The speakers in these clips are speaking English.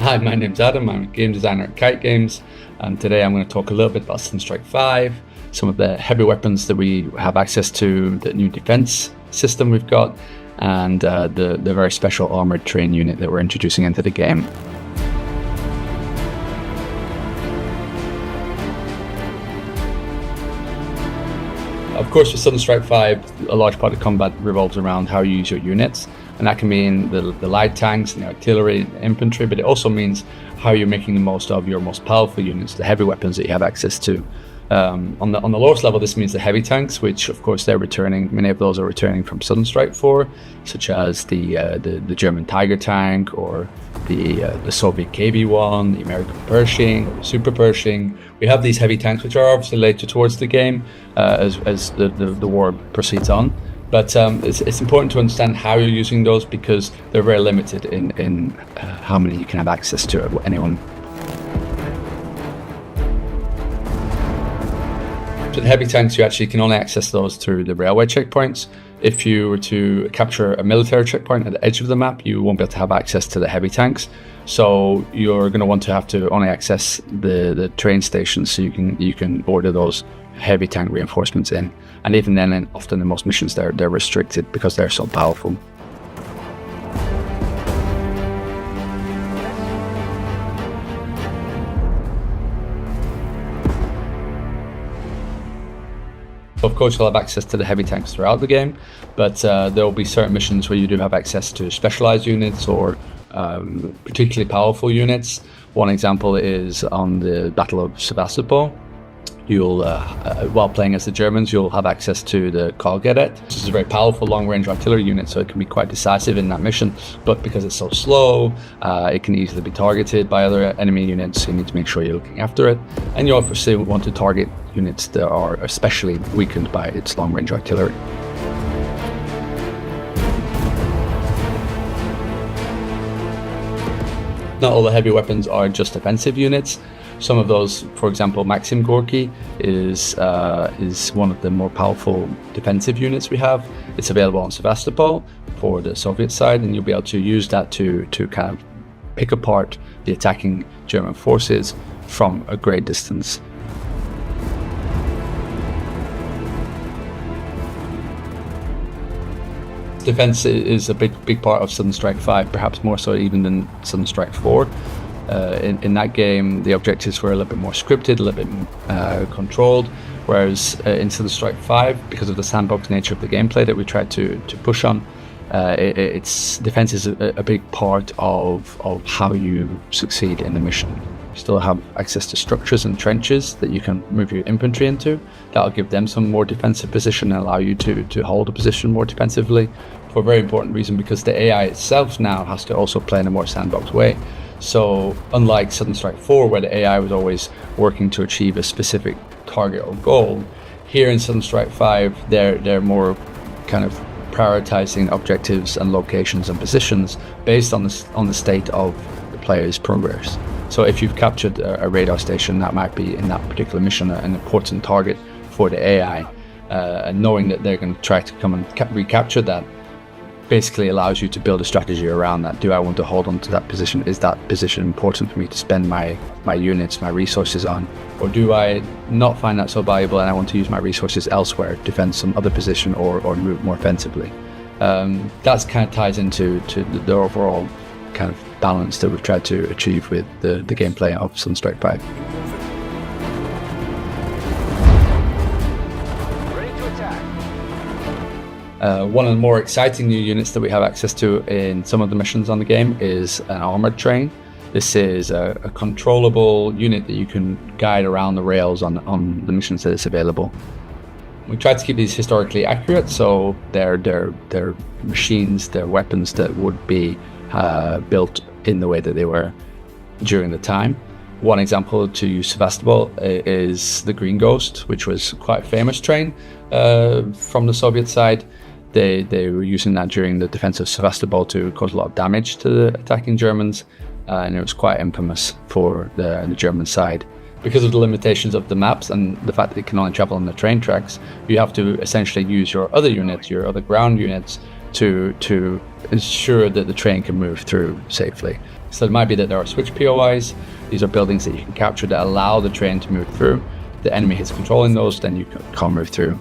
Hi, my name's Adam. I'm a game designer at Kite Games, and today I'm going to talk a little bit about Sunstrike 5, some of the heavy weapons that we have access to, the new defense system we've got, and the very special armored train unit that we're introducing into the game. Of course, with Sunstrike 5, a large part of combat revolves around how you use your units, and that can mean the light tanks and the artillery and the infantry, but it also means how you're making the most of your most powerful units, the heavy weapons that you have access to. On the lowest level, this means the heavy tanks, which of course they're returning. Many of those are returning from Sunstrike 4, such as the German Tiger tank, or the Soviet KV-1, the American Pershing, or the Super Pershing. We have these heavy tanks, which are obviously later towards the game as the war proceeds on. But it's important to understand how you're using those, because they're very limited in how many you can have access to at any one. So the heavy tanks, you actually can only access those through the railway checkpoints. If you were to capture a military checkpoint at the edge of the map, you won't be able to have access to the heavy tanks. So you're going to have to only access the train stations, so you can order those heavy tank reinforcements in. And even then, often in most missions, they're restricted because they're so powerful. Of course, you'll have access to the heavy tanks throughout the game, but there will be certain missions where you do have access to specialized units or particularly powerful units. One example is on the Battle of Sevastopol. You'll, while playing as the Germans, you'll have access to the Karlgerät. This is a very powerful long-range artillery unit, so it can be quite decisive in that mission. But because it's so slow, it can easily be targeted by other enemy units, so you need to make sure you're looking after it. And you obviously want to target units that are especially weakened by its long-range artillery. Not all the heavy weapons are just defensive units. Some of those, for example, Maxim Gorky is one of the more powerful defensive units we have. It's available on Sevastopol for the Soviet side, and you'll be able to use that to kind of pick apart the attacking German forces from a great distance. Defense is a big part of Sunstrike 5, perhaps more so even than Sunstrike 4. In that game, the objectives were a little bit more scripted, a little bit controlled, whereas in Sunstrike 5, because of the sandbox nature of the gameplay that we tried to push on, its defense is a big part of how you succeed in the mission. You still have access to structures and trenches that you can move your infantry into. That'll give them some more defensive position and allow you to hold a position more defensively, for a very important reason, because the AI itself now has to also play in a more sandbox way. So unlike Sunstrike 4, where the AI was always working to achieve a specific target or goal, here in Sunstrike 5, they're more kind of prioritizing objectives and locations and positions based on the state of the player's progress. So if you've captured a radar station, that might be, in that particular mission, an important target for the AI, and knowing that they're going to try to come and recapture that basically allows you to build a strategy around that. Do I want to hold on to that position? Is that position important for me to spend my units, my resources on? Or do I not find that so valuable and I want to use my resources elsewhere to defend some other position or move more offensively? That's kind of ties into the overall kind of balance that we've tried to achieve with the gameplay of Sunstrike 5. One of the more exciting new units that we have access to in some of the missions on the game is an armored train. This is a controllable unit that you can guide around the rails on the missions that is available. We try to keep these historically accurate, so they're machines, they're weapons that would be built in the way that they were during the time. One example, to use Sevastopol, is the Green Ghost, which was quite a famous train from the Soviet side. They were using that during the defense of Sevastopol to cause a lot of damage to the attacking Germans, and it was quite infamous for the German side. Because of the limitations of the maps and the fact that it can only travel on the train tracks, you have to essentially use your other units, your other ground units, to ensure that the train can move through safely. So it might be that there are switch POIs. These are buildings that you can capture that allow the train to move through. The enemy is controlling those, then you can't move through.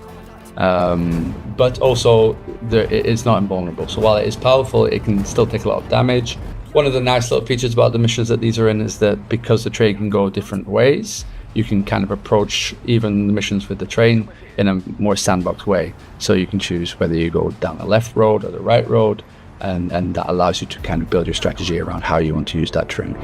But also, it's not invulnerable. So while it is powerful, it can still take a lot of damage. One of the nice little features about the missions that these are in is that because the train can go different ways, you can kind of approach even the missions with the train in a more sandbox way. So you can choose whether you go down the left road or the right road, and that allows you to kind of build your strategy around how you want to use that train.